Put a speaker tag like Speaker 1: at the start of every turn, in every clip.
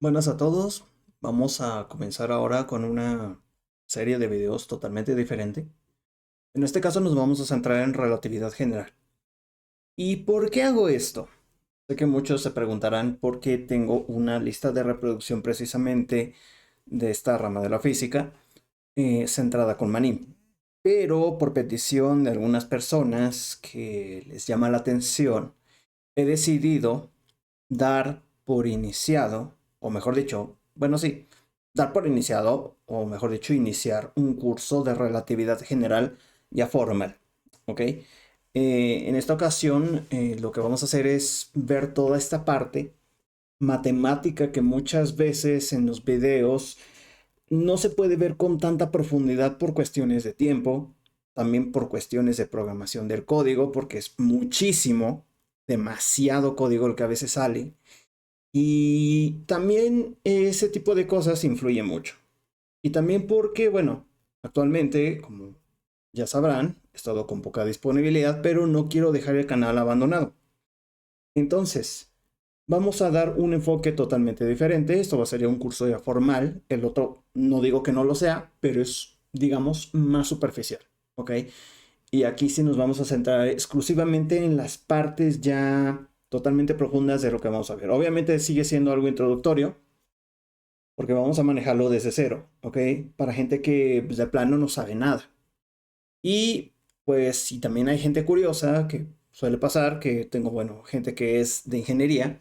Speaker 1: Buenas a todos, vamos a comenzar ahora con una serie de videos totalmente diferente. En este caso nos vamos a centrar en relatividad general. ¿Y por qué hago esto? Sé que muchos se preguntarán por qué tengo una lista de reproducción precisamente de esta rama de la física centrada con Maní. Pero por petición de algunas personas que les llama la atención, he decidido dar por iniciado, o mejor dicho, bueno, sí, dar por iniciado, o mejor dicho, iniciar un curso de relatividad general ya formal, ¿ok? En esta ocasión, lo que vamos a hacer es ver toda esta parte matemática que muchas veces en los videos no se puede ver con tanta profundidad por cuestiones de tiempo, también por cuestiones de programación del código, porque es muchísimo, demasiado código el que a veces sale. Y también ese tipo de cosas influye mucho. Y también porque, bueno, actualmente, como ya sabrán, he estado con poca disponibilidad, pero no quiero dejar el canal abandonado. Entonces, vamos a dar un enfoque totalmente diferente. Esto va a ser un curso ya formal. El otro, no digo que no lo sea, pero es, digamos, más superficial. ¿Ok? Y aquí sí nos vamos a centrar exclusivamente en las partes ya totalmente profundas de lo que vamos a ver. Obviamente sigue siendo algo introductorio, porque vamos a manejarlo desde cero, ¿ok? Para gente que pues, de plano no sabe nada. Y pues si también hay gente curiosa, que suele pasar, que tengo, bueno, gente que es de ingeniería,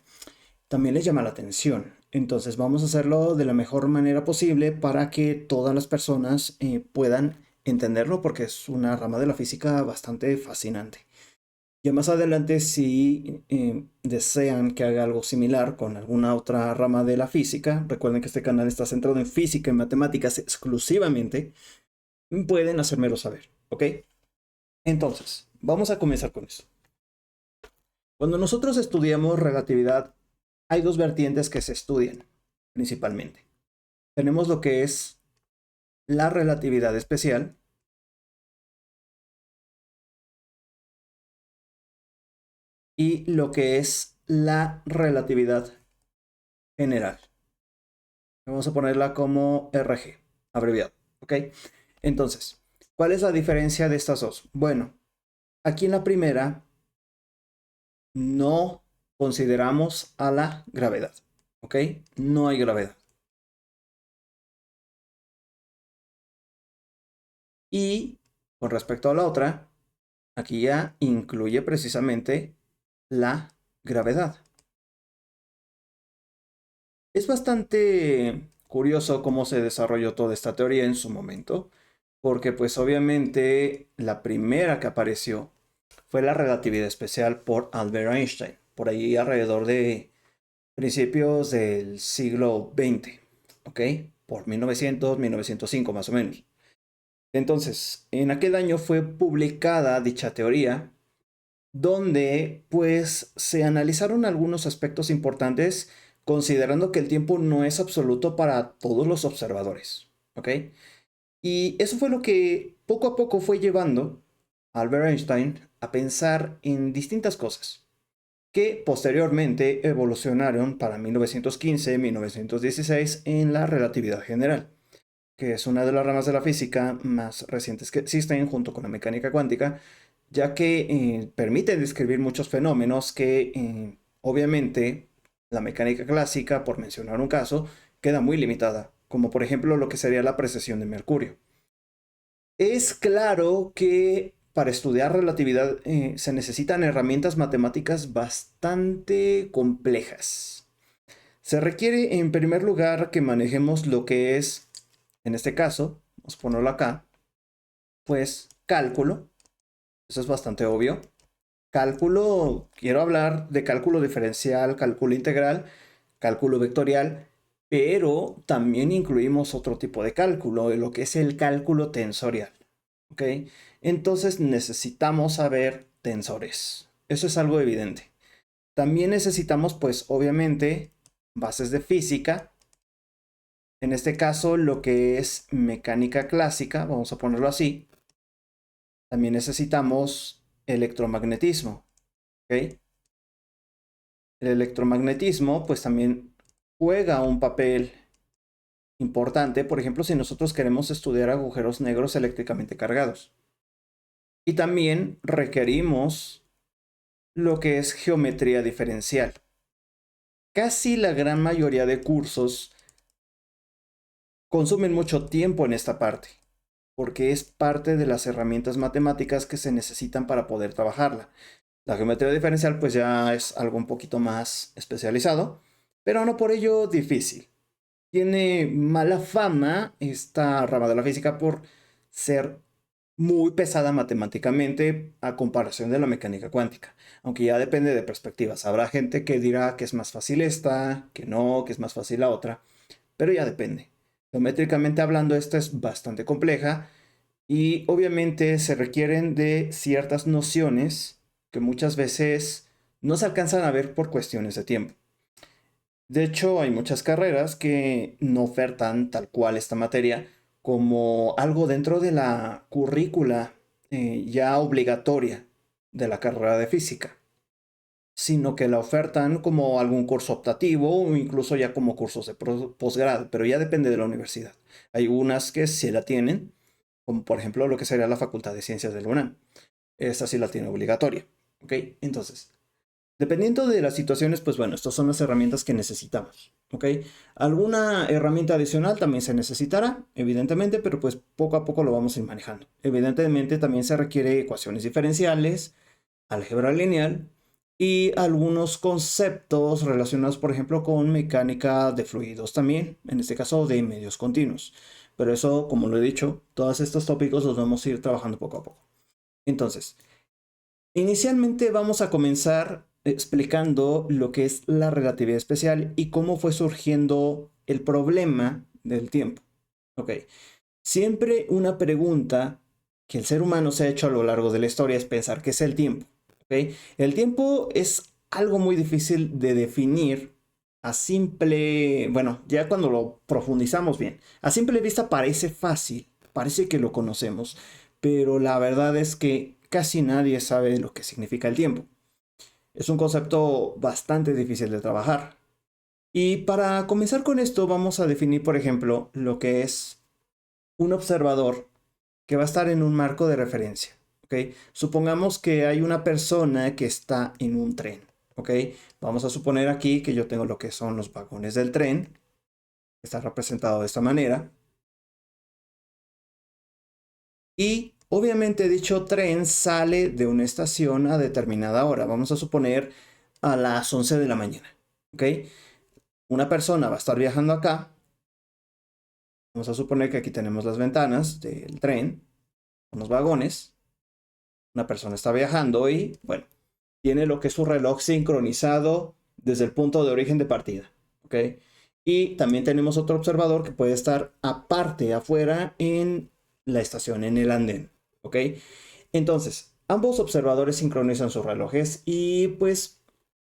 Speaker 1: también les llama la atención. Entonces vamos a hacerlo de la mejor manera posible para que todas las personas puedan entenderlo, porque es una rama de la física bastante fascinante. Ya más adelante, si desean que haga algo similar con alguna otra rama de la física, recuerden que este canal está centrado en física y matemáticas exclusivamente, pueden hacérmelo saber, ¿ok? Entonces, vamos a comenzar con esto. Cuando nosotros estudiamos relatividad, hay dos vertientes que se estudian principalmente. Tenemos lo que es la relatividad especial y lo que es la relatividad general. Vamos a ponerla como RG, abreviado, ¿ok? Entonces, ¿cuál es la diferencia de estas dos? Bueno, aquí en la primera no consideramos a la gravedad, ¿ok? No hay gravedad. Y con respecto a la otra, aquí ya incluye precisamente la gravedad. Es bastante curioso cómo se desarrolló toda esta teoría en su momento, porque pues obviamente la primera que apareció fue la relatividad especial por Albert Einstein, por ahí alrededor de principios del siglo XX, ¿ok? Por 1900, 1905 más o menos. Entonces, en aquel año fue publicada dicha teoría, donde pues se analizaron algunos aspectos importantes considerando que el tiempo no es absoluto para todos los observadores, ¿ok? Y eso fue lo que poco a poco fue llevando a Albert Einstein a pensar en distintas cosas que posteriormente evolucionaron para 1915-1916 en la relatividad general, que es una de las ramas de la física más recientes que existen junto con la mecánica cuántica, ya que permite describir muchos fenómenos que obviamente la mecánica clásica, por mencionar un caso, queda muy limitada, como por ejemplo lo que sería la precesión de Mercurio. Es claro que para estudiar relatividad se necesitan herramientas matemáticas bastante complejas. Se requiere en primer lugar que manejemos lo que es, en este caso, vamos a ponerlo acá, pues cálculo. Eso es bastante obvio. Cálculo, quiero hablar de cálculo diferencial, cálculo integral, cálculo vectorial, pero también incluimos otro tipo de cálculo, lo que es el cálculo tensorial. ¿Ok? Entonces necesitamos saber tensores. Eso es algo evidente. También necesitamos, pues, obviamente, bases de física. En este caso, lo que es mecánica clásica, vamos a ponerlo así. También necesitamos electromagnetismo. ¿Ok? El electromagnetismo, pues también juega un papel importante, por ejemplo, si nosotros queremos estudiar agujeros negros eléctricamente cargados. Y también requerimos lo que es geometría diferencial. Casi la gran mayoría de cursos consumen mucho tiempo en esta parte, porque es parte de las herramientas matemáticas que se necesitan para poder trabajarla. La geometría diferencial pues ya es algo un poquito más especializado, pero no por ello difícil. Tiene mala fama esta rama de la física por ser muy pesada matemáticamente a comparación de la mecánica cuántica, aunque ya depende de perspectivas. Habrá gente que dirá que es más fácil esta, que no, que es más fácil la otra, pero ya depende. Geométricamente hablando, esta es bastante compleja y obviamente se requieren de ciertas nociones que muchas veces no se alcanzan a ver por cuestiones de tiempo. De hecho, hay muchas carreras que no ofertan tal cual esta materia como algo dentro de la currícula ya obligatoria de la carrera de física, sino que la ofertan como algún curso optativo o incluso ya como cursos de posgrado, pero ya depende de la universidad. Hay unas que sí la tienen, como por ejemplo lo que sería la Facultad de Ciencias de la UNAM. Esta sí la tiene obligatoria. ¿Ok? Entonces, dependiendo de las situaciones, pues bueno, estas son las herramientas que necesitamos. ¿Ok? Alguna herramienta adicional también se necesitará, evidentemente, pero pues poco a poco lo vamos a ir manejando. Evidentemente también se requiere ecuaciones diferenciales, álgebra lineal y algunos conceptos relacionados, por ejemplo, con mecánica de fluidos también, en este caso de medios continuos. Pero eso, como lo he dicho, todos estos tópicos los vamos a ir trabajando poco a poco. Entonces, inicialmente vamos a comenzar explicando lo que es la relatividad especial y cómo fue surgiendo el problema del tiempo. Ok, siempre una pregunta que el ser humano se ha hecho a lo largo de la historia es pensar qué es el tiempo. ¿Ok? El tiempo es algo muy difícil de definir a simple, bueno, ya cuando lo profundizamos bien, a simple vista parece fácil, parece que lo conocemos, pero la verdad es que casi nadie sabe lo que significa el tiempo. Es un concepto bastante difícil de trabajar. Y para comenzar con esto vamos a definir, por ejemplo, lo que es un observador que va a estar en un marco de referencia. ¿Ok? Supongamos que hay una persona que está en un tren. ¿Ok? Vamos a suponer aquí que yo tengo lo que son los vagones del tren, que está representado de esta manera. Y obviamente dicho tren sale de una estación a determinada hora. Vamos a suponer a las 11 de la mañana. ¿Ok? Una persona va a estar viajando acá. Vamos a suponer que aquí tenemos las ventanas del tren, con los vagones. Una persona está viajando y, bueno, tiene lo que es su reloj sincronizado desde el punto de origen de partida. ¿Ok? Y también tenemos otro observador que puede estar aparte, afuera, en la estación, en el andén. ¿Ok? Entonces, ambos observadores sincronizan sus relojes y pues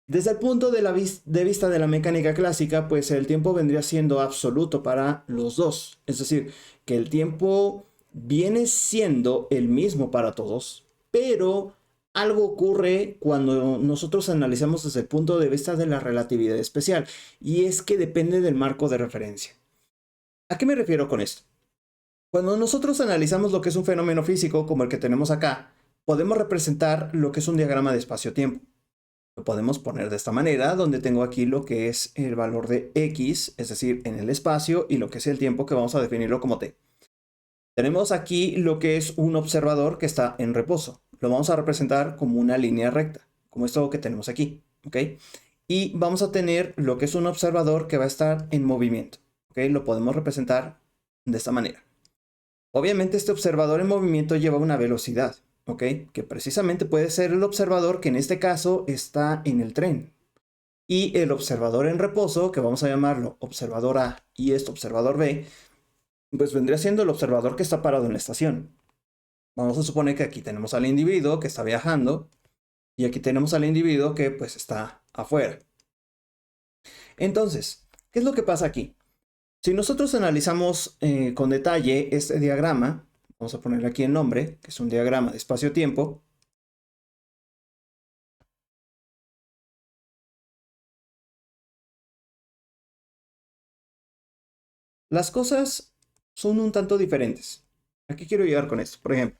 Speaker 1: desde el punto de vista de la mecánica clásica, pues el tiempo vendría siendo absoluto para los dos. Es decir, que el tiempo viene siendo el mismo para todos, pero algo ocurre cuando nosotros analizamos desde el punto de vista de la relatividad especial, y es que depende del marco de referencia. ¿A qué me refiero con esto? Cuando nosotros analizamos lo que es un fenómeno físico como el que tenemos acá, podemos representar lo que es un diagrama de espacio-tiempo. Lo podemos poner de esta manera, donde tengo aquí lo que es el valor de x, es decir, en el espacio, y lo que es el tiempo, que vamos a definirlo como t. Tenemos aquí lo que es un observador que está en reposo. Lo vamos a representar como una línea recta, como esto que tenemos aquí, ¿ok? Y vamos a tener lo que es un observador que va a estar en movimiento, ¿ok? Lo podemos representar de esta manera. Obviamente este observador en movimiento lleva una velocidad, ¿ok? Que precisamente puede ser el observador que en este caso está en el tren. Y el observador en reposo, que vamos a llamarlo observador A y este observador B, pues vendría siendo el observador que está parado en la estación. Vamos a suponer que aquí tenemos al individuo que está viajando y aquí tenemos al individuo que pues está afuera. Entonces, ¿qué es lo que pasa aquí? Si nosotros analizamos con detalle este diagrama, vamos a ponerle aquí el nombre, que es un diagrama de espacio-tiempo. las cosas son un tanto diferentes. ¿A qué quiero llegar con esto? Por ejemplo,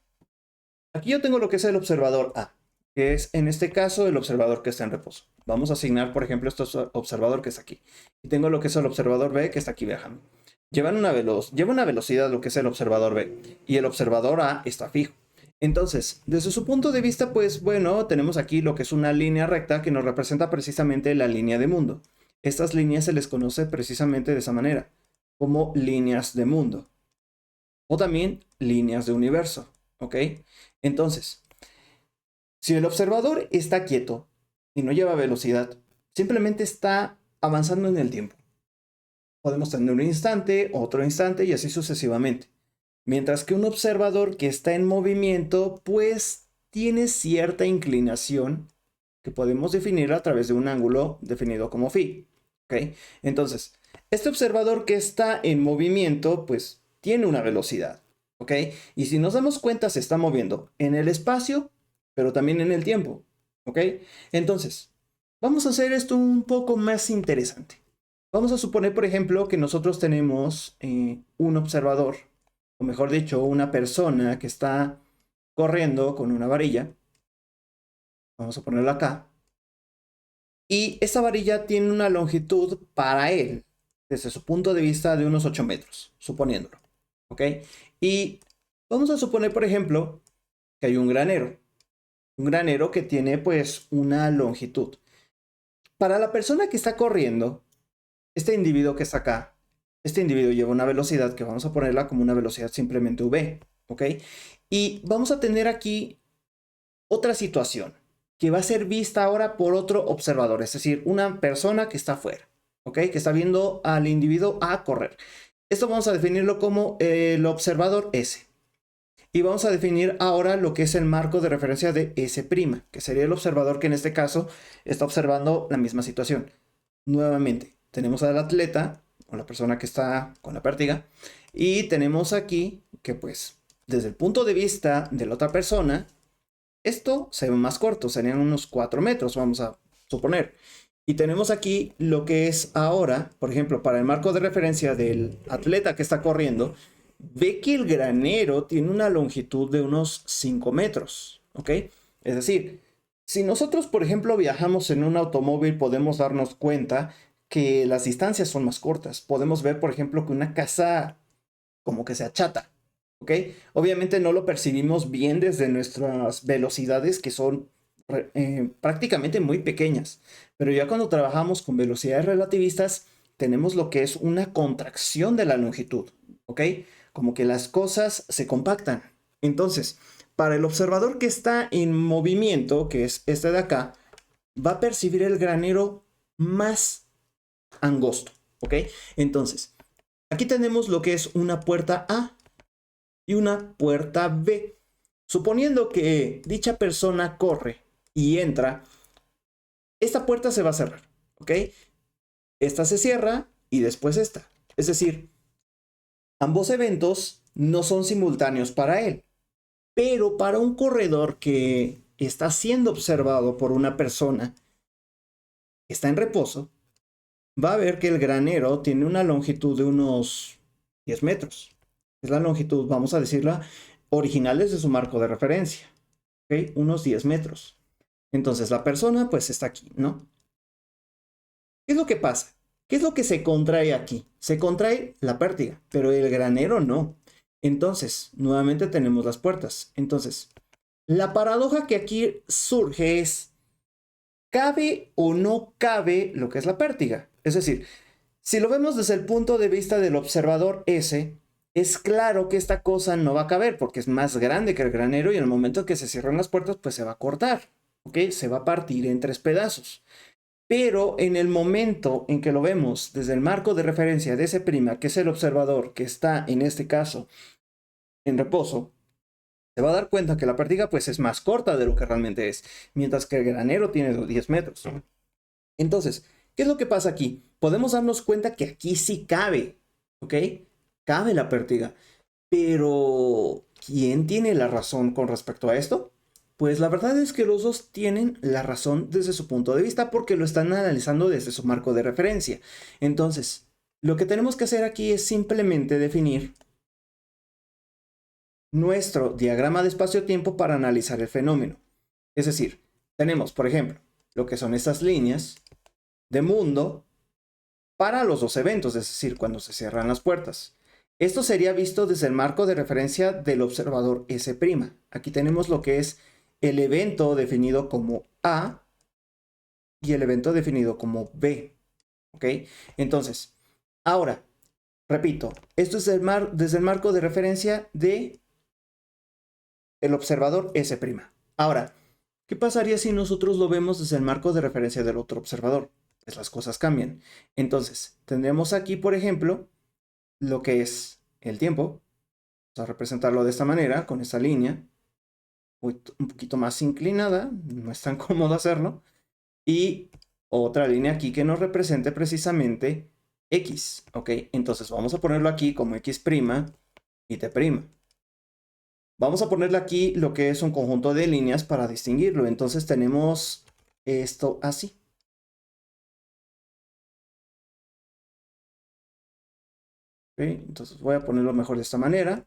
Speaker 1: aquí yo tengo lo que es el observador A, que es en este caso el observador que está en reposo. Vamos a asignar, por ejemplo, este observador que está aquí. Y tengo lo que es el observador B que está aquí viajando. Lleva una velocidad lo que es el observador B y el observador A está fijo. Entonces, desde su punto de vista, pues bueno, tenemos aquí lo que es una línea recta que nos representa precisamente la línea de mundo. Estas líneas se les conoce precisamente de esa manera, como líneas de mundo. O también líneas de universo, ¿ok? Entonces, si el observador está quieto y no lleva velocidad, simplemente está avanzando en el tiempo. Podemos tener un instante, otro instante y así sucesivamente. Mientras que un observador que está en movimiento, pues tiene cierta inclinación que podemos definir a través de un ángulo definido como phi. ¿Ok? Entonces, este observador que está en movimiento, pues tiene una velocidad. ¿Ok? Y si nos damos cuenta, se está moviendo en el espacio, pero también en el tiempo. ¿Ok? Entonces, vamos a hacer esto un poco más interesante. Vamos a suponer, por ejemplo, que nosotros tenemos un observador, o mejor dicho, una persona que está corriendo con una varilla. Vamos a ponerla acá. Y esa varilla tiene una longitud para él, desde su punto de vista, de unos 8 metros, suponiéndolo. ¿Ok? Y vamos a suponer, por ejemplo, que hay un granero. Un granero que tiene pues una longitud. Para la persona que está corriendo, este individuo que está acá, este individuo lleva una velocidad que vamos a ponerla como una velocidad simplemente v, ¿ok? Y vamos a tener aquí otra situación que va a ser vista ahora por otro observador, es decir, una persona que está afuera, ¿ok? Que está viendo al individuo a correr. Esto vamos a definirlo como el observador S. Y vamos a definir ahora lo que es el marco de referencia de S', que sería el observador que en este caso está observando la misma situación. Nuevamente, tenemos al atleta, o la persona que está con la pértiga, y tenemos aquí que pues, desde el punto de vista de la otra persona, esto se ve más corto, serían unos 4 metros, vamos a suponer. Y tenemos aquí lo que es ahora, por ejemplo, para el marco de referencia del atleta que está corriendo, ve que el granero tiene una longitud de unos 5 metros, ¿ok? Es decir, si nosotros, por ejemplo, viajamos en un automóvil, podemos darnos cuenta que las distancias son más cortas. Podemos ver, por ejemplo, que una casa como que se achata, ¿ok? Obviamente no lo percibimos bien desde nuestras velocidades, que son prácticamente muy pequeñas, pero ya cuando trabajamos con velocidades relativistas, tenemos lo que es una contracción de la longitud, ¿ok? Como que las cosas se compactan. Entonces, para el observador que está en movimiento, que es este de acá, va a percibir el granero más angosto, ¿ok? Entonces, aquí tenemos lo que es una puerta A y una puerta B. Suponiendo que dicha persona corre y entra, esta puerta se va a cerrar, ¿ok? Esta se cierra y después esta. Es decir, ambos eventos no son simultáneos para él, pero para un corredor que está siendo observado por una persona que está en reposo, va a ver que el granero tiene una longitud de unos 10 metros. Es la longitud, vamos a decirla, originales de su marco de referencia. ¿Ok? Unos 10 metros. Entonces la persona pues está aquí, ¿no? ¿Qué es lo que pasa? ¿Qué es lo que se contrae aquí? Se contrae la pértiga, pero el granero no. Entonces, nuevamente tenemos las puertas. Entonces, la paradoja que aquí surge es, ¿cabe o no cabe lo que es la pértiga? Es decir, si lo vemos desde el punto de vista del observador S, es claro que esta cosa no va a caber porque es más grande que el granero y en el momento que se cierran las puertas, pues se va a cortar, ¿ok? Se va a partir en 3 pedazos. Pero en el momento en que lo vemos desde el marco de referencia de S', que es el observador que está en este caso en reposo, se va a dar cuenta que la pértiga pues es más corta de lo que realmente es, mientras que el granero tiene 10 metros. Entonces, ¿qué es lo que pasa aquí? Podemos darnos cuenta que aquí sí cabe, ¿ok? Cabe la pértiga. Pero, ¿quién tiene la razón con respecto a esto? Pues la verdad es que los dos tienen la razón desde su punto de vista porque lo están analizando desde su marco de referencia. Entonces, Lo que tenemos que hacer aquí es simplemente definir nuestro diagrama de espacio-tiempo para analizar el fenómeno. Es decir, tenemos, por ejemplo, lo que son estas líneas de mundo para los dos eventos, es decir, cuando se cierran las puertas. Esto sería visto desde el marco de referencia del observador S'. Aquí tenemos lo que es el evento definido como A y el evento definido como B. ¿Ok? Entonces, ahora, repito, esto es desde el marco de referencia de el observador S'. Ahora, ¿qué pasaría si nosotros lo vemos desde el marco de referencia del otro observador? Pues las cosas cambian. Entonces, tendremos aquí, por ejemplo, lo que es el tiempo. Vamos a representarlo de esta manera, con esta línea, un poquito más inclinada, no es tan cómodo hacerlo. Y otra línea aquí que nos represente precisamente X, ¿ok? Entonces vamos a ponerlo aquí como X' y T'. Vamos a ponerle aquí lo que es un conjunto de líneas para distinguirlo. Entonces tenemos esto así. ¿Okay? Entonces voy a ponerlo mejor de esta manera.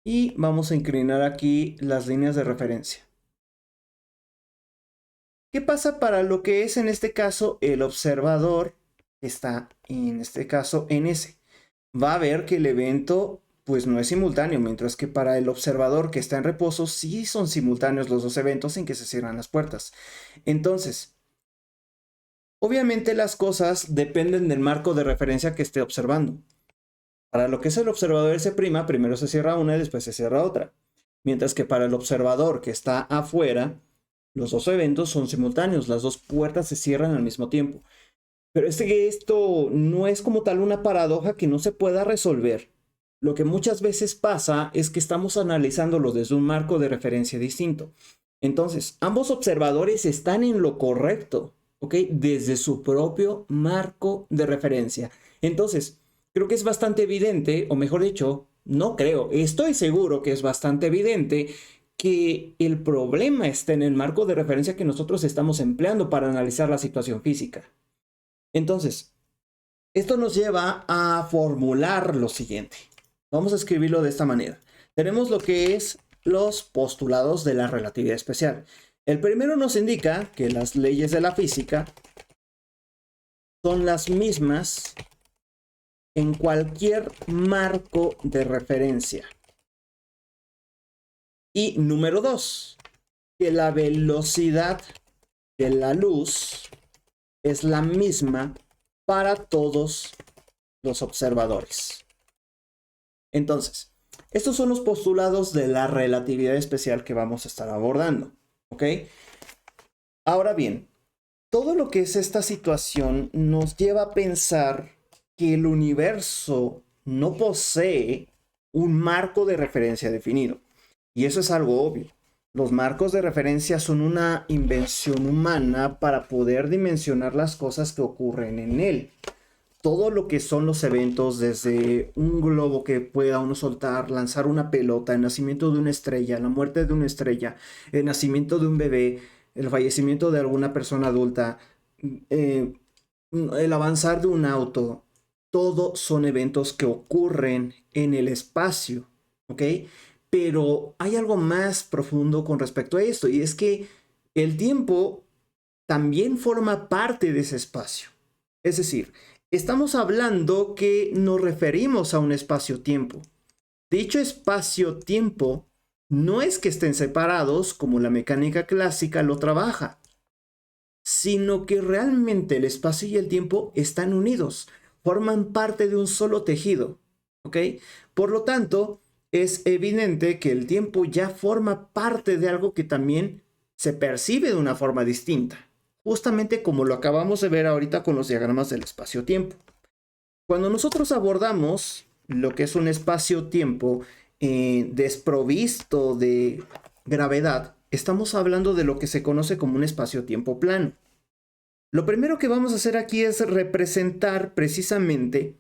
Speaker 1: Y vamos a inclinar aquí las líneas de referencia. ¿Qué pasa para lo que es en este caso el observador que está en este caso en S? Va a ver que el evento pues no es simultáneo, mientras que para el observador que está en reposo sí son simultáneos los dos eventos en que se cierran las puertas. Entonces, obviamente las cosas dependen del marco de referencia que esté observando. Para lo que es el observador S', primero se cierra una y después se cierra otra. Mientras que para el observador que está afuera, los dos eventos son simultáneos, las dos puertas se cierran al mismo tiempo. Pero esto no es como tal una paradoja que no se pueda resolver. Lo que muchas veces pasa es que estamos analizándolo desde un marco de referencia distinto. Entonces, ambos observadores están en lo correcto, ¿ok? Desde su propio marco de referencia. Entonces, creo que es bastante evidente, o mejor dicho, no creo, estoy seguro que es bastante evidente que el problema está en el marco de referencia que nosotros estamos empleando para analizar la situación física. Entonces, esto nos lleva a formular lo siguiente. Vamos a escribirlo de esta manera. Tenemos lo que es los postulados de la relatividad especial. El primero nos indica que las leyes de la física son las mismas en cualquier marco de referencia. Y número 2, que la velocidad de la luz es la misma para todos los observadores. Entonces, estos son los postulados de la relatividad especial que vamos a estar abordando, ¿ok? Ahora bien, todo lo que es esta situación nos lleva a pensar que el universo no posee un marco de referencia definido. Y eso es algo obvio. Los marcos de referencia son una invención humana para poder dimensionar las cosas que ocurren en él. Todo lo que son los eventos, desde un globo que pueda uno soltar, lanzar una pelota, el nacimiento de una estrella, la muerte de una estrella, el nacimiento de un bebé, el fallecimiento de alguna persona adulta, el avanzar de un auto, todo son eventos que ocurren en el espacio, ¿ok? Pero hay algo más profundo con respecto a esto, y es que el tiempo también forma parte de ese espacio. Es decir, estamos hablando que nos referimos a un espacio-tiempo. Dicho espacio-tiempo no es que estén separados como la mecánica clásica lo trabaja, sino que realmente el espacio y el tiempo están unidos, forman parte de un solo tejido, ¿ok? Por lo tanto, es evidente que el tiempo ya forma parte de algo que también se percibe de una forma distinta, justamente como lo acabamos de ver ahorita con los diagramas del espacio-tiempo. Cuando nosotros abordamos lo que es un espacio-tiempo desprovisto de gravedad, estamos hablando de lo que se conoce como un espacio-tiempo plano. Lo primero que vamos a hacer aquí es representar precisamente,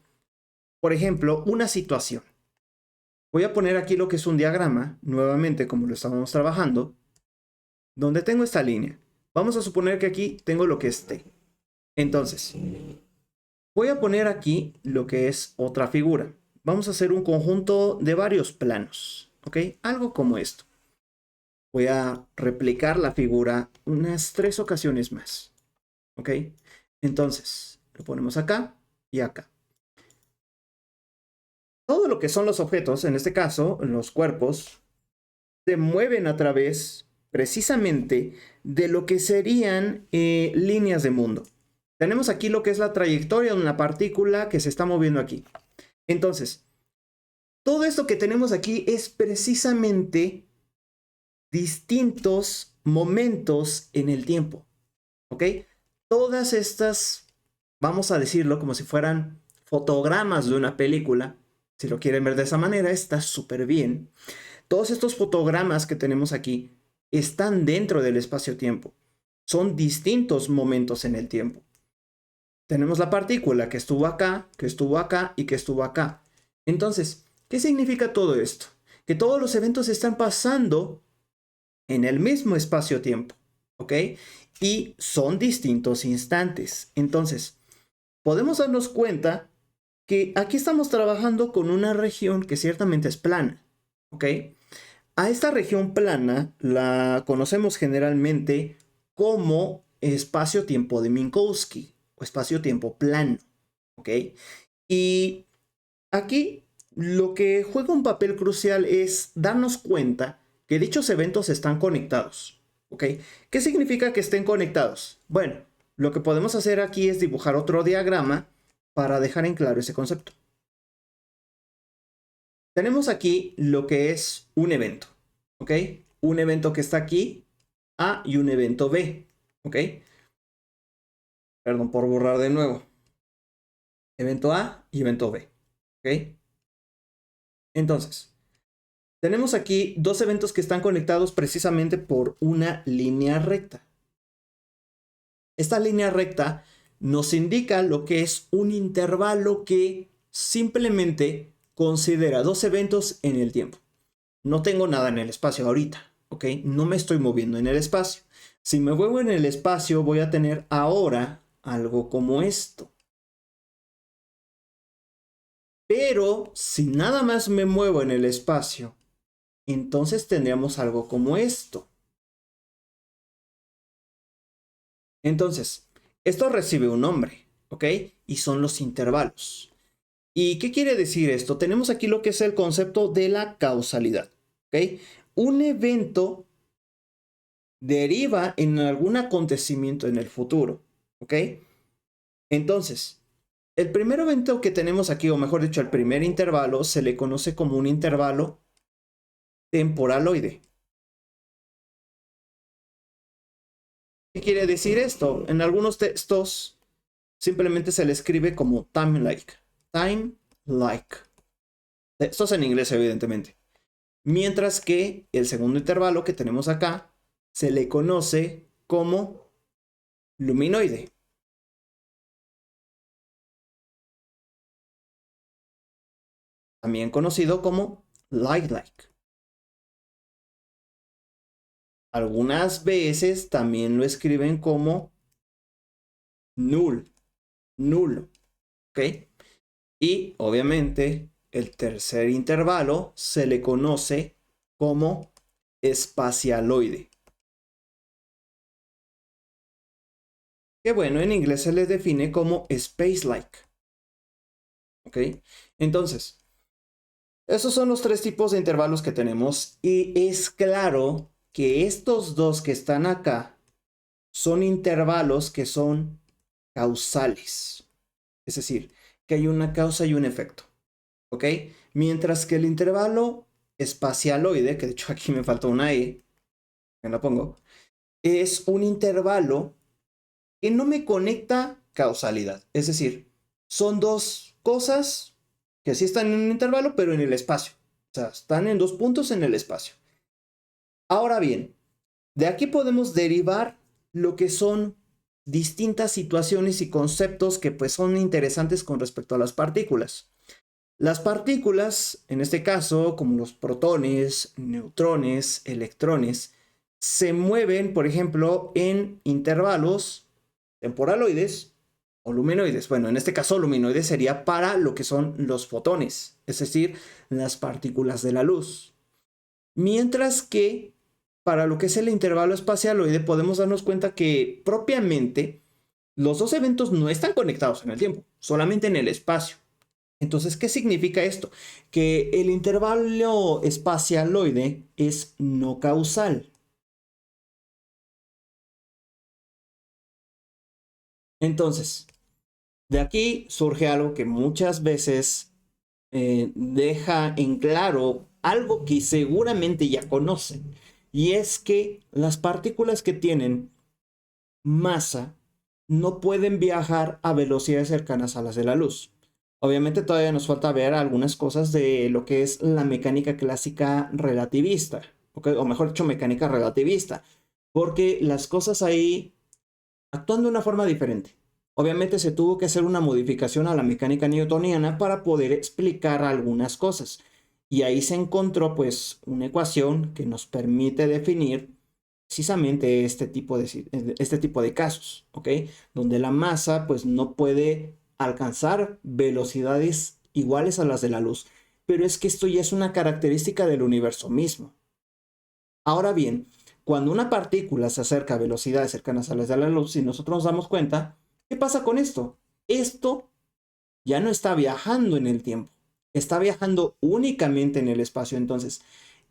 Speaker 1: por ejemplo, una situación. Voy a poner aquí lo que es un diagrama, nuevamente como lo estábamos trabajando, donde tengo esta línea. Vamos a suponer que aquí tengo lo que es T. Entonces, Voy a poner aquí lo que es otra figura. Vamos a hacer un conjunto de varios planos, ¿ok? Algo como esto. Voy a replicar la figura unas 3 ocasiones más, ¿ok? Entonces, lo ponemos acá y acá. Todo lo que son los objetos, en este caso, los cuerpos, se mueven a través precisamente de lo que serían líneas de mundo. Tenemos aquí lo que es la trayectoria de una partícula que se está moviendo aquí. Entonces, todo esto que tenemos aquí es precisamente distintos momentos en el tiempo, ¿ok? Todas estas, vamos a decirlo como si fueran fotogramas de una película. Si lo quieren ver de esa manera, está súper bien. Todos estos fotogramas que tenemos aquí están dentro del espacio-tiempo. Son distintos momentos en el tiempo. Tenemos la partícula que estuvo acá y que estuvo acá. Entonces, ¿qué significa todo esto? Que todos los eventos están pasando en el mismo espacio-tiempo, ¿ok? Y son distintos instantes. Entonces, podemos darnos cuenta que aquí estamos trabajando con una región que ciertamente es plana, ¿ok? A esta región plana la conocemos generalmente como espacio-tiempo de Minkowski o espacio-tiempo plano, ¿ok? Y aquí lo que juega un papel crucial es darnos cuenta que dichos eventos están conectados, ¿ok? ¿Qué significa que estén conectados? Bueno, lo que podemos hacer aquí es dibujar otro diagrama para dejar en claro ese concepto. Tenemos aquí lo que es un evento, ¿ok? Un evento que está aquí, A, y un evento B, ¿ok? Perdón por borrar de nuevo. Evento A y evento B, ¿ok? Entonces, tenemos aquí dos eventos que están conectados precisamente por una línea recta. Esta línea recta nos indica lo que es un intervalo que simplemente considera dos eventos en el tiempo. No tengo nada en el espacio ahorita, ¿ok? No me estoy moviendo en el espacio. Si me muevo en el espacio, voy a tener ahora algo como esto. Pero si nada más me muevo en el espacio, entonces tendríamos algo como esto. Entonces, esto recibe un nombre, ¿ok? Y son los intervalos. ¿Y qué quiere decir esto? Tenemos aquí lo que es el concepto de la causalidad, ¿ok? Un evento deriva en algún acontecimiento en el futuro, ¿ok? Entonces, el primer evento que tenemos aquí, o mejor dicho, el primer intervalo, se le conoce como un intervalo temporaloide. ¿Qué quiere decir esto? En algunos textos simplemente se le escribe como time-like. Time-like. Esto es en inglés, evidentemente. Mientras que el segundo intervalo que tenemos acá se le conoce como luminoide. También conocido como light-like. Algunas veces también lo escriben como nulo, ¿ok? Y obviamente el tercer intervalo se le conoce como espacialoide. Que bueno, en inglés se le define como space-like, ¿ok? Entonces, esos son los tres tipos de intervalos que tenemos y es claro que estos dos que están acá son intervalos que son causales. Es decir, que hay una causa y un efecto. ¿Ok? Mientras que el intervalo espacialoide, que de hecho aquí me faltó una E, me la pongo, es un intervalo que no me conecta causalidad. Es decir, son dos cosas que sí están en un intervalo, pero en el espacio. O sea, están en dos puntos en el espacio. Ahora bien, de aquí podemos derivar lo que son distintas situaciones y conceptos que pues son interesantes con respecto a las partículas. Las partículas, en este caso, como los protones, neutrones, electrones, se mueven, por ejemplo, en intervalos temporaloides o luminoides. Bueno, en este caso luminoides sería para lo que son los fotones, es decir, las partículas de la luz. Mientras que para lo que es el intervalo espacialoide podemos darnos cuenta que propiamente los dos eventos no están conectados en el tiempo, solamente en el espacio. Entonces, ¿qué significa esto? Que el intervalo espacialoide es no causal. Entonces, de aquí surge algo que muchas veces deja en claro algo que seguramente ya conocen, y es que las partículas que tienen masa no pueden viajar a velocidades cercanas a las de la luz. Obviamente todavía nos falta ver algunas cosas de lo que es la mecánica clásica relativista, ¿okay? O mejor dicho, mecánica relativista, porque las cosas ahí actúan de una forma diferente. Obviamente se tuvo que hacer una modificación a la mecánica newtoniana para poder explicar algunas cosas. Y ahí se encontró pues una ecuación que nos permite definir precisamente este tipo de casos, ¿ok? Donde la masa pues no puede alcanzar velocidades iguales a las de la luz. Pero es que esto ya es una característica del universo mismo. Ahora bien, cuando una partícula se acerca a velocidades cercanas a las de la luz y nosotros nos damos cuenta, ¿qué pasa con esto? Esto ya no está viajando en el tiempo, está viajando únicamente en el espacio. Entonces,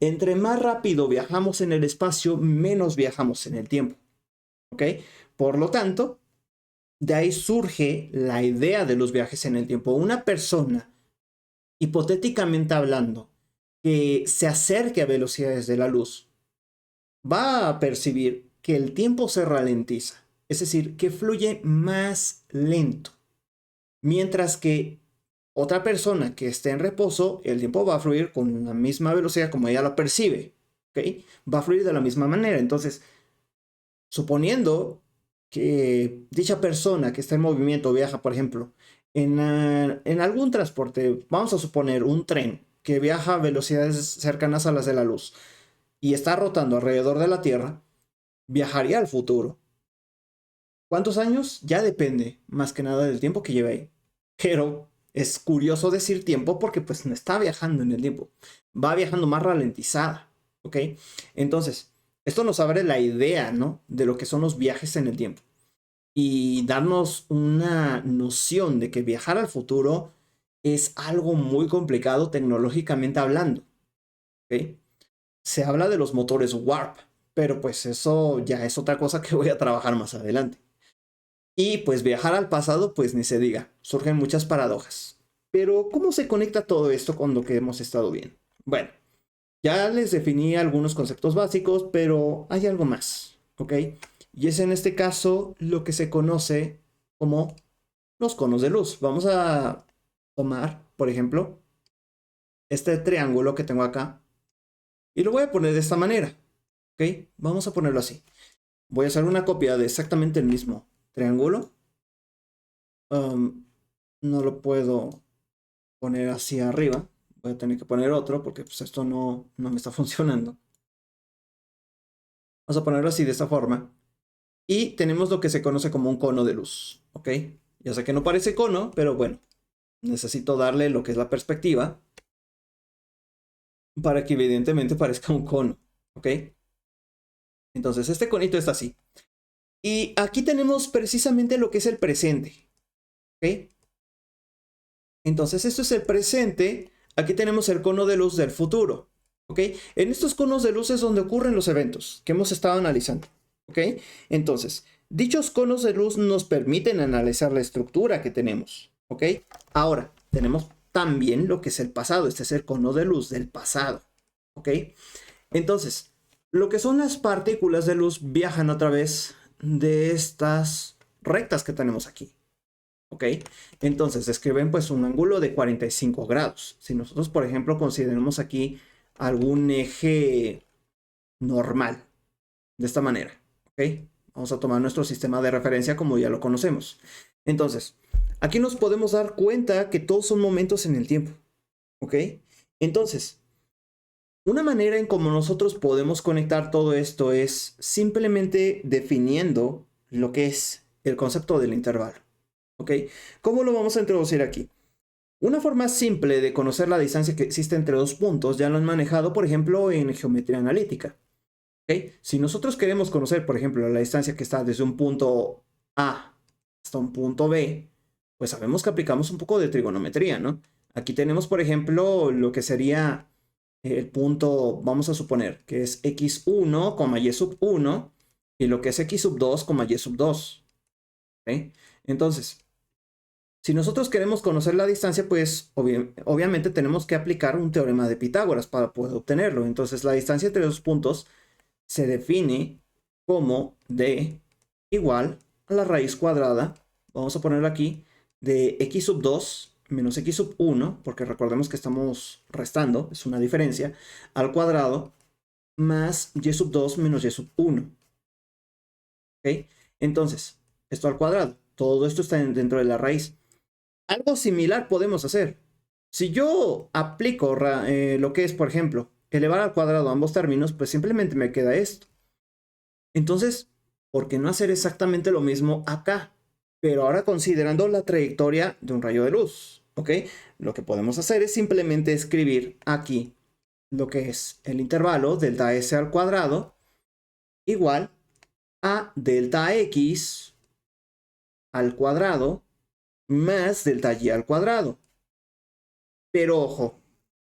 Speaker 1: entre más rápido viajamos en el espacio, menos viajamos en el tiempo. ¿Ok? Por lo tanto, de ahí surge la idea de los viajes en el tiempo. Una persona, hipotéticamente hablando, que se acerque a velocidades de la luz, va a percibir que el tiempo se ralentiza, es decir, que fluye más lento. Mientras que otra persona que esté en reposo, el tiempo va a fluir con la misma velocidad como ella lo percibe, ¿ok? Va a fluir de la misma manera. Entonces, suponiendo que dicha persona que está en movimiento viaja, por ejemplo, en algún transporte, vamos a suponer un tren que viaja a velocidades cercanas a las de la luz y está rotando alrededor de la Tierra, viajaría al futuro. ¿Cuántos años? Ya depende, más que nada del tiempo que lleve ahí. Pero es curioso decir tiempo porque pues no está viajando en el tiempo. Va viajando más ralentizada, ¿ok? Entonces, esto nos abre la idea, ¿no? De lo que son los viajes en el tiempo. Y darnos una noción de que viajar al futuro es algo muy complicado tecnológicamente hablando, ¿ok? Se habla de los motores Warp, pero pues eso ya es otra cosa que voy a trabajar más adelante. Y pues viajar al pasado, pues ni se diga, surgen muchas paradojas. Pero ¿cómo se conecta todo esto con lo que hemos estado viendo? Bueno, ya les definí algunos conceptos básicos, pero hay algo más, ¿ok? Y es en este caso lo que se conoce como los conos de luz. Vamos a tomar, por ejemplo, este triángulo que tengo acá y lo voy a poner de esta manera, ¿ok? Vamos a ponerlo así. Voy a hacer una copia de exactamente el mismo triángulo. No lo puedo poner así arriba. Voy a tener que poner otro porque pues, esto no me está funcionando. Vamos a ponerlo así de esta forma. Y tenemos lo que se conoce como un cono de luz. ¿Ok? Ya sé que no parece cono, pero bueno. Necesito darle lo que es la perspectiva para que evidentemente parezca un cono. ¿Ok? Entonces este conito está así. Y aquí tenemos precisamente lo que es el presente. ¿Ok? Entonces esto es el presente. Aquí tenemos el cono de luz del futuro. ¿Ok? En estos conos de luz es donde ocurren los eventos que hemos estado analizando. ¿Ok? Entonces, dichos conos de luz nos permiten analizar la estructura que tenemos. ¿Ok? Ahora, tenemos también lo que es el pasado. Este es el cono de luz del pasado. ¿Ok? Entonces, lo que son las partículas de luz viajan a través de estas rectas que tenemos aquí. ¿Ok? Entonces describen pues un ángulo de 45 grados. Si nosotros, por ejemplo, consideramos aquí algún eje normal, de esta manera, ¿ok? Vamos a tomar nuestro sistema de referencia como ya lo conocemos. Entonces, aquí nos podemos dar cuenta que todos son momentos en el tiempo, ¿ok? Entonces, una manera en cómo nosotros podemos conectar todo esto es simplemente definiendo lo que es el concepto del intervalo. ¿ok? ¿Cómo lo vamos a introducir aquí? Una forma simple de conocer la distancia que existe entre dos puntos ya lo han manejado, por ejemplo, en geometría analítica. ¿Ok? Si nosotros queremos conocer, por ejemplo, la distancia que está desde un punto A hasta un punto B, pues sabemos que aplicamos un poco de trigonometría, ¿no? Aquí tenemos, por ejemplo, lo que sería el punto, vamos a suponer que es x1, y sub 1, y lo que es x sub 2, y sub 2. ¿Ok? Entonces, si nosotros queremos conocer la distancia, pues obviamente tenemos que aplicar un teorema de Pitágoras para poder obtenerlo. Entonces, la distancia entre dos puntos se define como d igual a la raíz cuadrada, vamos a ponerlo aquí, de x sub 2 menos x sub 1, porque recordemos que estamos restando, es una diferencia, al cuadrado, más y sub 2 menos y sub 1. ¿Ok? Entonces, esto al cuadrado, todo esto está dentro de la raíz. Algo similar podemos hacer. Si yo aplico lo que es, por ejemplo, elevar al cuadrado ambos términos, pues simplemente me queda esto. Entonces, ¿por qué no hacer exactamente lo mismo acá? Pero ahora considerando la trayectoria de un rayo de luz, ¿ok? Lo que podemos hacer es simplemente escribir aquí lo que es el intervalo delta S al cuadrado igual a delta X al cuadrado más delta Y al cuadrado. Pero ojo,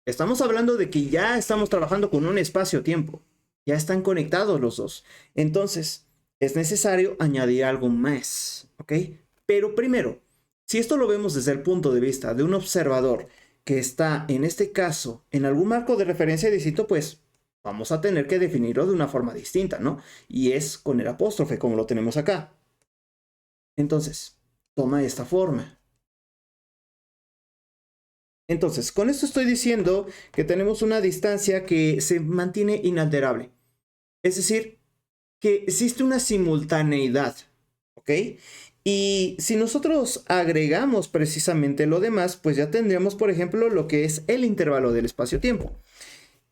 Speaker 1: estamos hablando de que ya estamos trabajando con un espacio-tiempo. Ya están conectados los dos. Entonces, es necesario añadir algo más, ¿ok? Pero primero, si esto lo vemos desde el punto de vista de un observador que está, en este caso, en algún marco de referencia distinto, pues vamos a tener que definirlo de una forma distinta, ¿no? Y es con el apóstrofe, como lo tenemos acá. Entonces, toma esta forma. Entonces, con esto estoy diciendo que tenemos una distancia que se mantiene inalterable. Es decir, que existe una simultaneidad, ¿ok? Y si nosotros agregamos precisamente lo demás, pues ya tendríamos, por ejemplo, lo que es el intervalo del espacio-tiempo.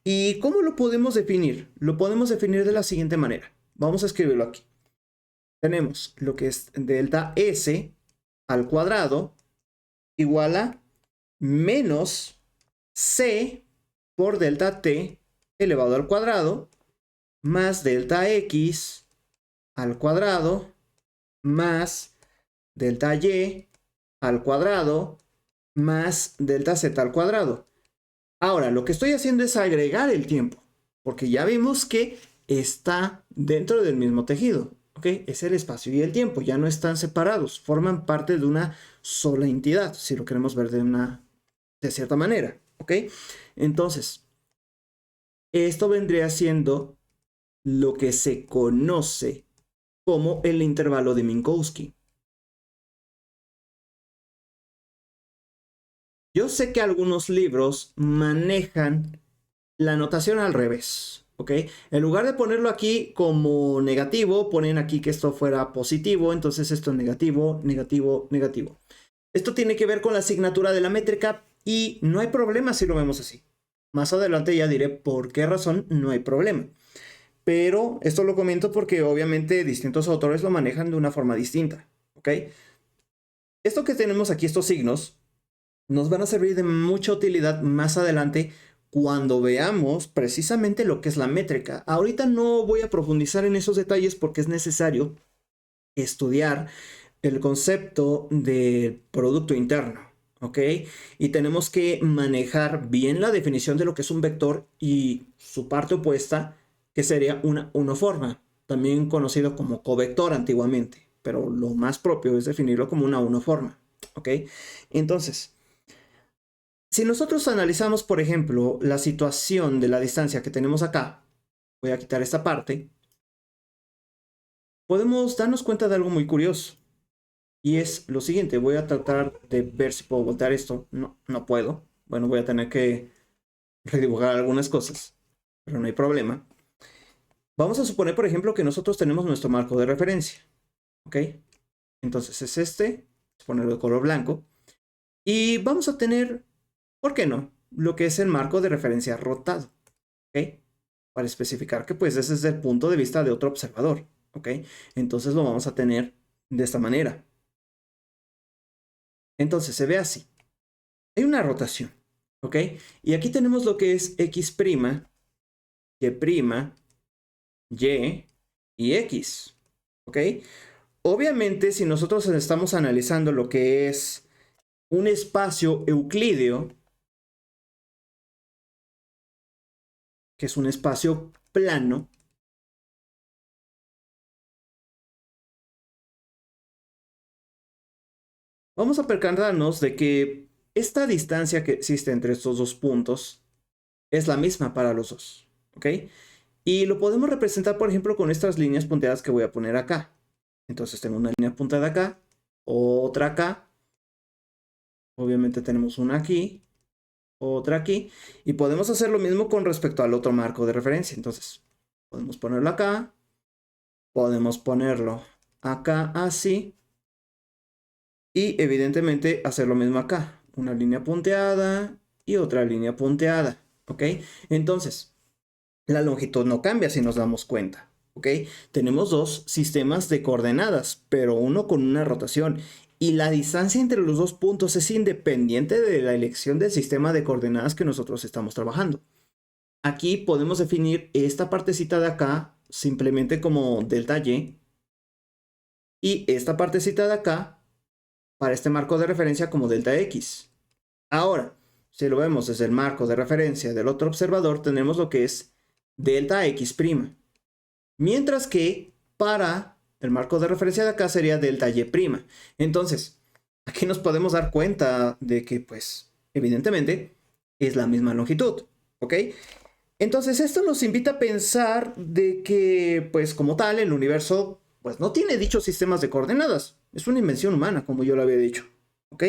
Speaker 1: ¿Y cómo lo podemos definir? Lo podemos definir de la siguiente manera. Vamos a escribirlo aquí. Tenemos lo que es delta S al cuadrado igual a menos C por delta T elevado al cuadrado más delta X al cuadrado más delta Y al cuadrado más delta Z al cuadrado. Ahora, lo que estoy haciendo es agregar el tiempo, porque ya vimos que está dentro del mismo tejido, ¿ok? Es el espacio y el tiempo, ya no están separados, forman parte de una sola entidad, si lo queremos ver de cierta manera, ¿ok? Entonces, esto vendría siendo lo que se conoce como el intervalo de Minkowski. Yo sé que algunos libros manejan la notación al revés, ¿ok? En lugar de ponerlo aquí como negativo, ponen aquí que esto fuera positivo, entonces esto es negativo, negativo, negativo. Esto tiene que ver con la asignatura de la métrica y no hay problema si lo vemos así. Más adelante ya diré por qué razón no hay problema. Pero esto lo comento porque obviamente distintos autores lo manejan de una forma distinta, ¿ok? Esto que tenemos aquí, estos signos, nos van a servir de mucha utilidad más adelante cuando veamos precisamente lo que es la métrica. Ahorita no voy a profundizar en esos detalles porque es necesario estudiar el concepto de producto interno, ¿ok? Y tenemos que manejar bien la definición de lo que es un vector y su parte opuesta, que sería una unoforma, también conocido como covector antiguamente, pero lo más propio es definirlo como una unoforma, ¿ok? Entonces, si nosotros analizamos, por ejemplo, la situación de la distancia que tenemos acá, voy a quitar esta parte, podemos darnos cuenta de algo muy curioso. Y es lo siguiente, voy a tratar de ver si puedo voltear esto. No, no puedo. Bueno, voy a tener que redibujar algunas cosas, pero no hay problema. Vamos a suponer, por ejemplo, que nosotros tenemos nuestro marco de referencia. ¿Ok? Entonces es este, ponerlo de color blanco. Y vamos a tener, ¿por qué no? Lo que es el marco de referencia rotado. ¿Ok? Para especificar que pues ese es el punto de vista de otro observador. ¿Ok? Entonces lo vamos a tener de esta manera. Entonces se ve así. Hay una rotación, ¿ok? Y aquí tenemos lo que es x', y' y x, ¿ok? Obviamente, si nosotros estamos analizando lo que es un espacio euclídeo, que es un espacio plano, vamos a percatarnos de que esta distancia que existe entre estos dos puntos es la misma para los dos, ¿ok? Y lo podemos representar, por ejemplo, con estas líneas punteadas que voy a poner acá. Entonces tengo una línea punteada acá, otra acá, obviamente tenemos una aquí, otra aquí, y podemos hacer lo mismo con respecto al otro marco de referencia. Entonces, podemos ponerlo acá, podemos ponerlo acá así, y evidentemente hacer lo mismo acá. Una línea punteada y otra línea punteada, ¿ok? Entonces, la longitud no cambia si nos damos cuenta, ¿ok? Tenemos dos sistemas de coordenadas, pero uno con una rotación. Y la distancia entre los dos puntos es independiente de la elección del sistema de coordenadas que nosotros estamos trabajando. Aquí podemos definir esta partecita de acá simplemente como delta y. Y esta partecita de acá para este marco de referencia como delta x. Ahora, si lo vemos desde el marco de referencia del otro observador, tenemos lo que es delta x'. Mientras que para el marco de referencia de acá sería delta y'. Entonces, aquí nos podemos dar cuenta de que, pues, evidentemente, es la misma longitud, ¿ok? Entonces, esto nos invita a pensar de que, pues, como tal, el universo, pues, no tiene dichos sistemas de coordenadas. Es una invención humana, como yo lo había dicho, ¿ok?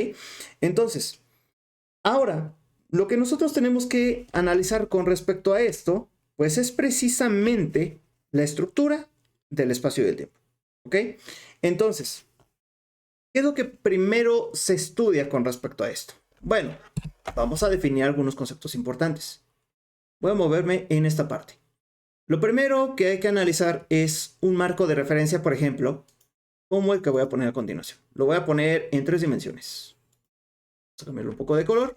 Speaker 1: Entonces, ahora, lo que nosotros tenemos que analizar con respecto a esto, pues es precisamente la estructura del espacio y del tiempo, ¿ok? Entonces, ¿qué es lo que primero se estudia con respecto a esto? Bueno, vamos a definir algunos conceptos importantes. Voy a moverme en esta parte. Lo primero que hay que analizar es un marco de referencia, por ejemplo, como el que voy a poner a continuación. Lo voy a poner en 3 dimensiones. Vamos a cambiarle un poco de color.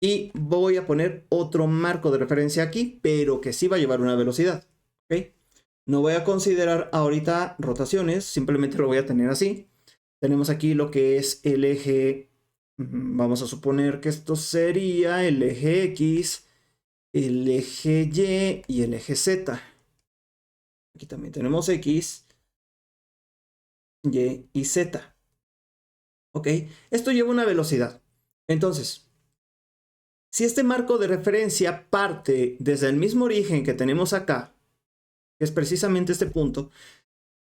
Speaker 1: Y voy a poner otro marco de referencia aquí, pero que sí va a llevar una velocidad, ¿ok? No voy a considerar ahorita rotaciones, simplemente lo voy a tener así. Tenemos aquí lo que es el eje, vamos a suponer que esto sería el eje X, el eje Y y el eje Z. Aquí también tenemos X, Y y Z. ¿Ok? Esto lleva una velocidad. Entonces, si este marco de referencia parte desde el mismo origen que tenemos acá, que es precisamente este punto,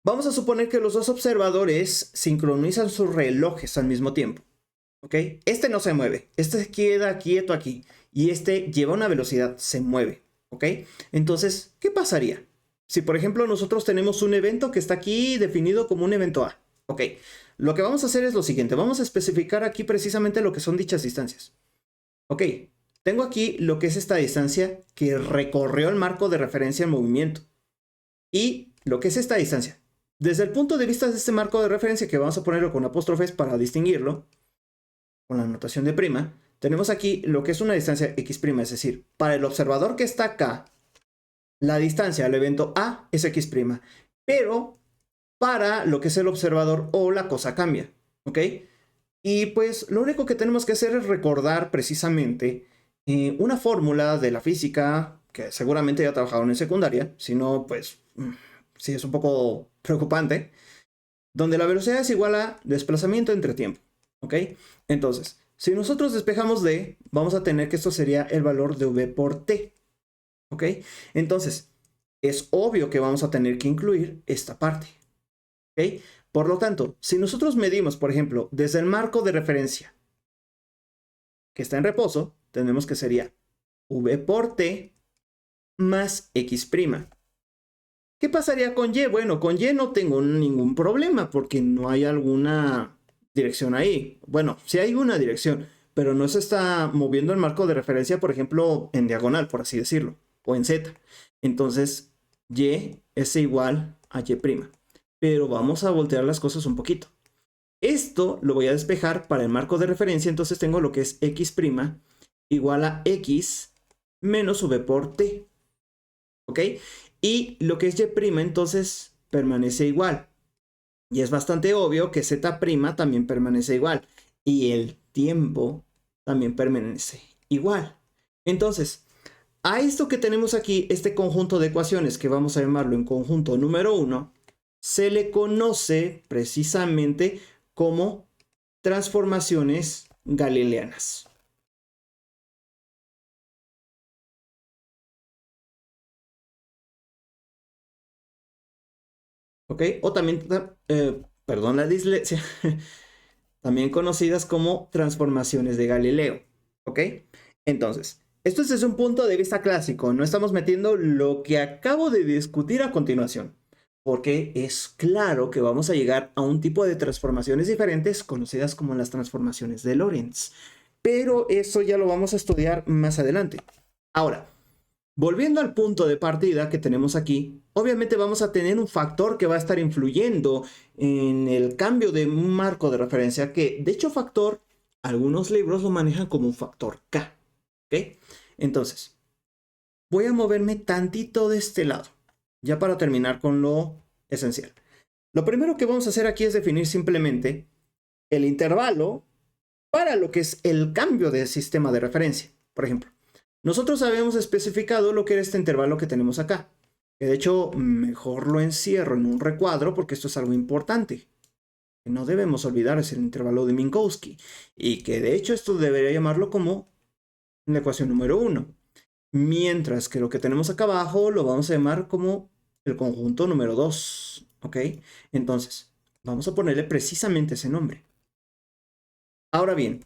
Speaker 1: vamos a suponer que los dos observadores sincronizan sus relojes al mismo tiempo. ¿Ok? Este no se mueve, este queda quieto aquí y este lleva una velocidad, se mueve. ¿Ok? Entonces, ¿qué pasaría? Si por ejemplo nosotros tenemos un evento que está aquí definido como un evento A. ¿Ok? Lo que vamos a hacer es lo siguiente, vamos a especificar aquí precisamente lo que son dichas distancias. Ok, tengo aquí lo que es esta distancia que recorrió el marco de referencia en movimiento. Y lo que es esta distancia. Desde el punto de vista de este marco de referencia, que vamos a ponerlo con apóstrofes para distinguirlo, con la notación de prima, tenemos aquí lo que es una distancia x', es decir, para el observador que está acá, la distancia al evento A es x', pero para lo que es el observador O la cosa cambia, ¿ok? Y pues lo único que tenemos que hacer es recordar precisamente una fórmula de la física que seguramente ya trabajaron en secundaria, si no, pues sí es un poco preocupante, donde la velocidad es igual a desplazamiento entre tiempo, ¿ok? Entonces, si nosotros despejamos D, vamos a tener que esto sería el valor de V por T, ¿ok? Entonces, es obvio que vamos a tener que incluir esta parte, ¿ok? Por lo tanto, si nosotros medimos, por ejemplo, desde el marco de referencia que está en reposo, tenemos que sería V por T más X'. ¿Qué pasaría con Y? Bueno, con Y no tengo ningún problema porque no hay alguna dirección ahí. Bueno, sí hay una dirección, pero no se está moviendo el marco de referencia, por ejemplo, en diagonal, por así decirlo, o en Z. Entonces, Y es igual a Y'. Pero vamos a voltear las cosas un poquito. Esto lo voy a despejar para el marco de referencia, entonces tengo lo que es x' igual a x menos v por t, ¿ok? Y lo que es y', entonces permanece igual. Y es bastante obvio que z' también permanece igual. Y el tiempo también permanece igual. Entonces, a esto que tenemos aquí, este conjunto de ecuaciones, que vamos a llamarlo en conjunto número 1, se le conoce precisamente como transformaciones galileanas. ¿Ok? O también, perdón la dislexia, también conocidas como transformaciones de Galileo. ¿Ok? Entonces, esto es desde un punto de vista clásico. No estamos metiendo lo que acabo de discutir a continuación. Porque es claro que vamos a llegar a un tipo de transformaciones diferentes conocidas como las transformaciones de Lorentz. Pero eso ya lo vamos a estudiar más adelante. Ahora, volviendo al punto de partida que tenemos aquí, obviamente vamos a tener un factor que va a estar influyendo en el cambio de un marco de referencia que, de hecho, factor, algunos libros lo manejan como un factor K. ¿Ok? Entonces, voy a moverme tantito de este lado, ya para terminar con lo esencial. Lo primero que vamos a hacer aquí es definir simplemente el intervalo para lo que es el cambio de sistema de referencia. Por ejemplo, nosotros habíamos especificado lo que era este intervalo que tenemos acá. Que de hecho, mejor lo encierro en un recuadro porque esto es algo importante. Que no debemos olvidar es el intervalo de Minkowski. Y que de hecho esto debería llamarlo como la ecuación número 1. Mientras que lo que tenemos acá abajo lo vamos a llamar como el conjunto número 2. ¿Ok? Entonces, vamos a ponerle precisamente ese nombre. Ahora bien,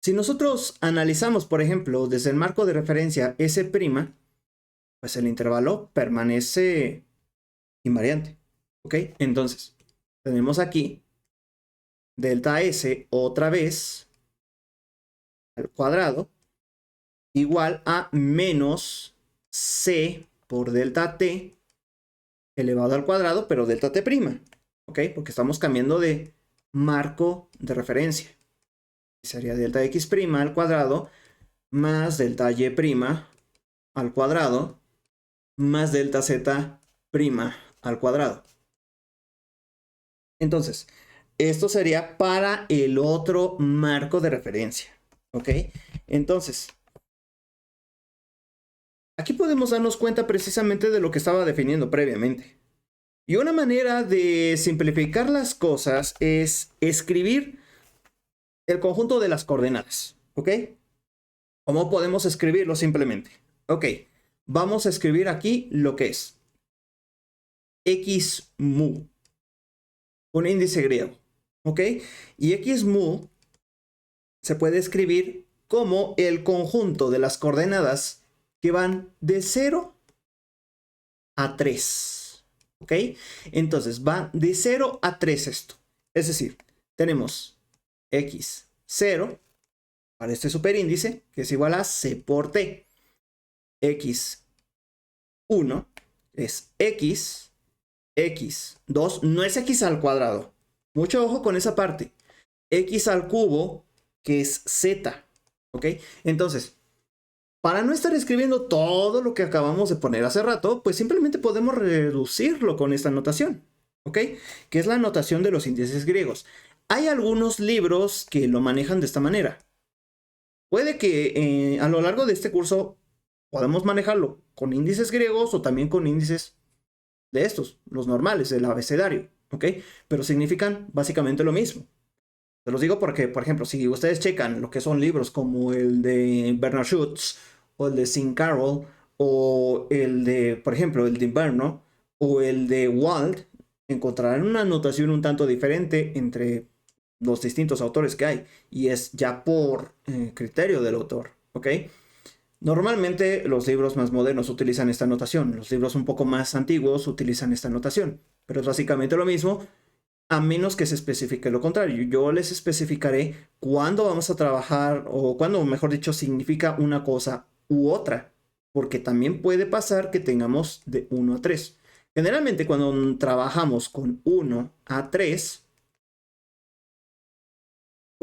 Speaker 1: si nosotros analizamos, por ejemplo, desde el marco de referencia S', pues el intervalo permanece invariante. ¿Ok? Entonces, tenemos aquí delta S otra vez al cuadrado igual a menos C por delta T elevado al cuadrado, pero delta T'. ¿Ok? Porque estamos cambiando de marco de referencia. Sería delta X' al cuadrado más delta Y' al cuadrado más delta Z' al cuadrado. Entonces, esto sería para el otro marco de referencia. ¿Ok? Entonces, aquí podemos darnos cuenta precisamente de lo que estaba definiendo previamente. Y una manera de simplificar las cosas es escribir el conjunto de las coordenadas. ¿Ok? ¿Cómo podemos escribirlo simplemente? Ok, vamos a escribir aquí lo que es x mu, un índice griego. ¿Ok? Y x mu se puede escribir como el conjunto de las coordenadas que van de 0 a 3. ¿Ok? Entonces va de 0 a 3 esto. Es decir, tenemos x0 para este superíndice, que es igual a c por t. x1 es x, x2 no es x al cuadrado. Mucho ojo con esa parte. X al cubo, que es z. ¿Ok? Entonces, para no estar escribiendo todo lo que acabamos de poner hace rato, pues simplemente podemos reducirlo con esta notación. ¿Ok? Que es la notación de los índices griegos. Hay algunos libros que lo manejan de esta manera. Puede que a lo largo de este curso podamos manejarlo con índices griegos o también con índices de estos, los normales, del abecedario. ¿Ok? Pero significan básicamente lo mismo. Se los digo porque, por ejemplo, si ustedes checan lo que son libros como el de Bernard Schutz o el de Sim Carroll o el de, por ejemplo, el de Inverno o el de Wald, encontrarán una notación un tanto diferente entre los distintos autores que hay y es ya por criterio del autor, ¿ok? Normalmente los libros más modernos utilizan esta notación, los libros un poco más antiguos utilizan esta notación, pero es básicamente lo mismo a menos que se especifique lo contrario. Yo les especificaré cuándo vamos a trabajar o cuándo, mejor dicho, significa una cosa u otra, porque también puede pasar que tengamos de 1 a 3. Generalmente cuando trabajamos con 1 a 3,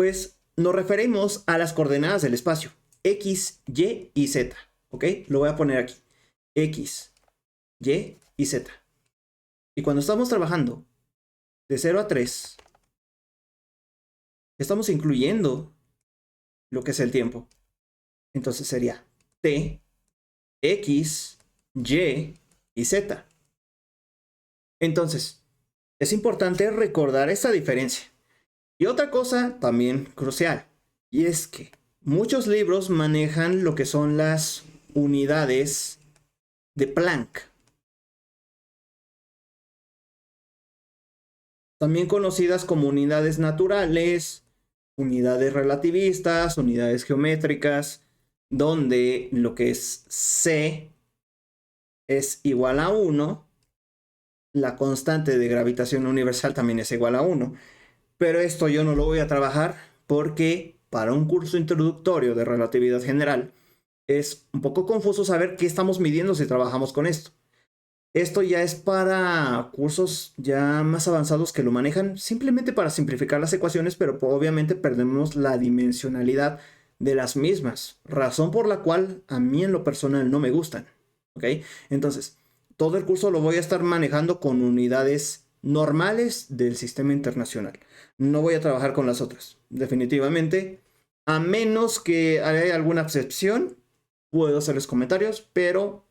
Speaker 1: pues nos referimos a las coordenadas del espacio, X, Y y Z. ¿Ok? Lo voy a poner aquí. X, Y y Z. Y cuando estamos trabajando de 0 a 3, estamos incluyendo lo que es el tiempo. Entonces sería T, X, Y y Z. Entonces, es importante recordar esta diferencia. Y otra cosa también crucial, y es que muchos libros manejan lo que son las unidades de Planck, también conocidas como unidades naturales, unidades relativistas, unidades geométricas, donde lo que es C es igual a 1, la constante de gravitación universal también es igual a 1. Pero esto yo no lo voy a trabajar porque para un curso introductorio de relatividad general es un poco confuso saber qué estamos midiendo si trabajamos con esto. Esto ya es para cursos ya más avanzados que lo manejan simplemente para simplificar las ecuaciones, pero obviamente perdemos la dimensionalidad de las mismas, razón por la cual a mí en lo personal no me gustan. ¿Ok? Entonces, todo el curso lo voy a estar manejando con unidades normales del sistema internacional. No voy a trabajar con las otras, definitivamente, a menos que haya alguna excepción, puedo hacerles comentarios, pero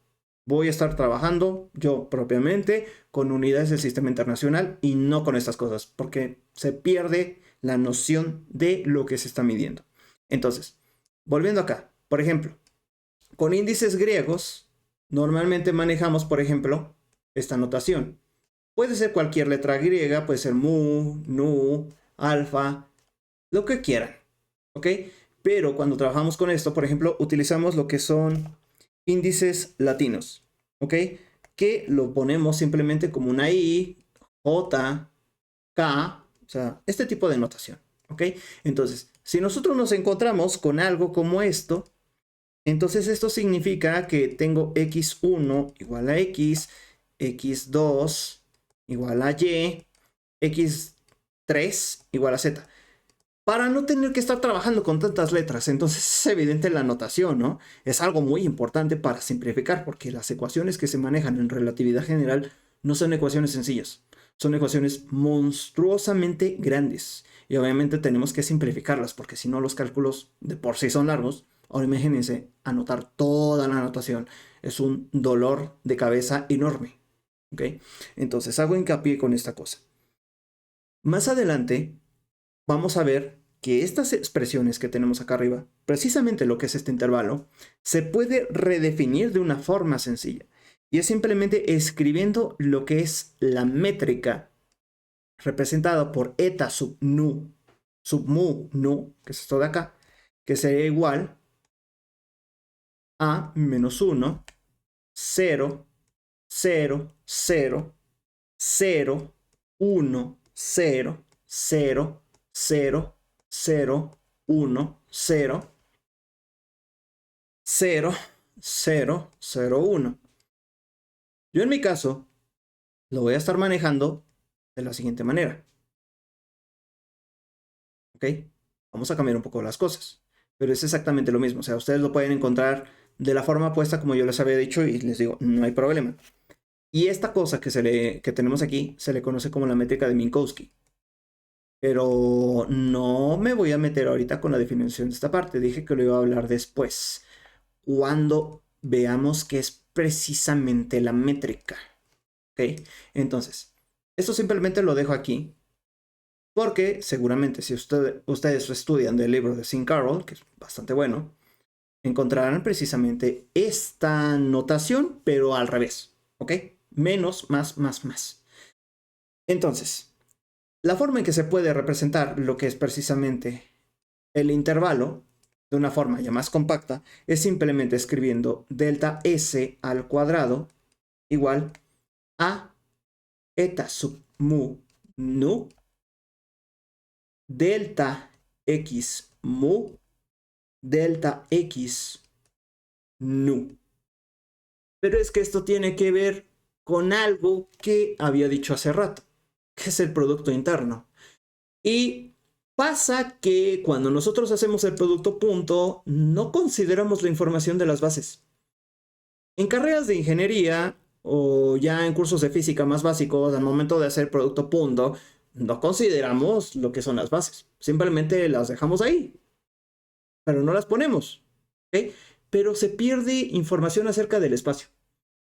Speaker 1: voy a estar trabajando yo propiamente con unidades del sistema internacional y no con estas cosas, porque se pierde la noción de lo que se está midiendo. Entonces, volviendo acá, por ejemplo, con índices griegos, normalmente manejamos, por ejemplo, esta notación. Puede ser cualquier letra griega, puede ser mu, nu, alfa, lo que quieran, ¿ok? Pero cuando trabajamos con esto, por ejemplo, utilizamos lo que son índices latinos, ¿ok? Que lo ponemos simplemente como una I, J, K, o sea, este tipo de notación, ¿ok? Entonces, si nosotros nos encontramos con algo como esto, entonces esto significa que tengo x1 igual a x, x2 igual a y, x3 igual a z. Para no tener que estar trabajando con tantas letras, entonces es evidente la notación, ¿no? Es algo muy importante para simplificar, porque las ecuaciones que se manejan en relatividad general no son ecuaciones sencillas, son ecuaciones monstruosamente grandes. Y obviamente tenemos que simplificarlas, porque si no los cálculos de por sí son largos. Ahora imagínense, anotar toda la notación es un dolor de cabeza enorme, ¿ok? Entonces hago hincapié con esta cosa. Más adelante vamos a ver que estas expresiones que tenemos acá arriba, precisamente lo que es este intervalo, se puede redefinir de una forma sencilla. Y es simplemente escribiendo lo que es la métrica representada por eta sub nu, sub mu nu, que es esto de acá, que sería igual a menos 1, 0, 0, 0, 0, 1, 0, 0, 0, 0, 1, 0, 0, 0, 0, 1. Yo en mi caso lo voy a estar manejando de la siguiente manera. ¿Ok? Vamos a cambiar un poco las cosas. Pero es exactamente lo mismo. O sea, ustedes lo pueden encontrar de la forma opuesta como yo les había dicho y les digo, no hay problema. Y esta cosa que tenemos aquí se le conoce como la métrica de Minkowski. Pero no me voy a meter ahorita con la definición de esta parte. Dije que lo iba a hablar después, cuando veamos qué es precisamente la métrica. ¿Ok? Entonces, esto simplemente lo dejo aquí, porque seguramente si ustedes estudian del libro de Sean Carroll, que es bastante bueno, encontrarán precisamente esta notación, pero al revés. ¿Ok? Menos, más, más, más. Entonces, la forma en que se puede representar lo que es precisamente el intervalo de una forma ya más compacta es simplemente escribiendo delta S al cuadrado igual a eta sub mu nu delta x mu delta x nu. Pero es que esto tiene que ver con algo que había dicho hace rato, que es el producto interno. Y Pasa que cuando nosotros hacemos el producto punto, no consideramos la información de las bases. En carreras de ingeniería o ya en cursos de física más básicos, al momento de hacer producto punto, no consideramos lo que son las bases. Simplemente las dejamos ahí, pero no las ponemos. ¿Ok? Pero se pierde información acerca del espacio.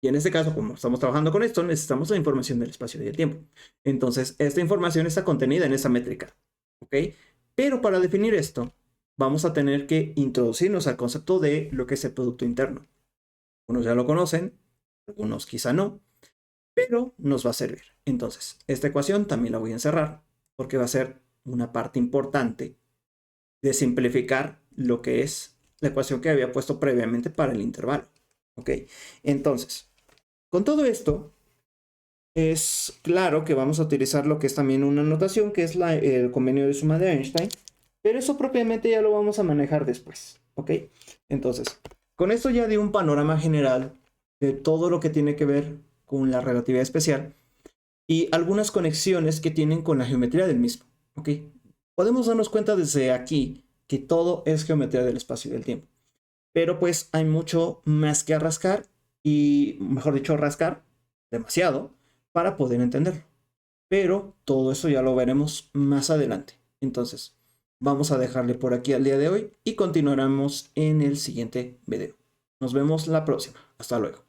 Speaker 1: Y en este caso, como estamos trabajando con esto, necesitamos la información del espacio y del tiempo. Entonces, esta información está contenida en esa métrica. ¿Ok? Pero para definir esto, vamos a tener que introducirnos al concepto de lo que es el producto interno. Algunos ya lo conocen, algunos quizá no, pero nos va a servir. Entonces, esta ecuación también la voy a encerrar porque va a ser una parte importante de simplificar lo que es la ecuación que había puesto previamente para el intervalo. ¿Ok? Entonces, con todo esto, es claro que vamos a utilizar lo que es también una notación, que es el convenio de suma de Einstein, pero eso propiamente ya lo vamos a manejar después. ¿Ok? Entonces, con esto ya di un panorama general de todo lo que tiene que ver con la relatividad especial y algunas conexiones que tienen con la geometría del mismo. ¿Ok? Podemos darnos cuenta desde aquí que todo es geometría del espacio y del tiempo. Pero pues hay mucho más que rascar y, mejor dicho, rascar demasiado para poder entenderlo. Pero todo eso ya lo veremos más adelante. Entonces, vamos a dejarle por aquí al día de hoy y continuaremos en el siguiente video. Nos vemos la próxima. Hasta luego.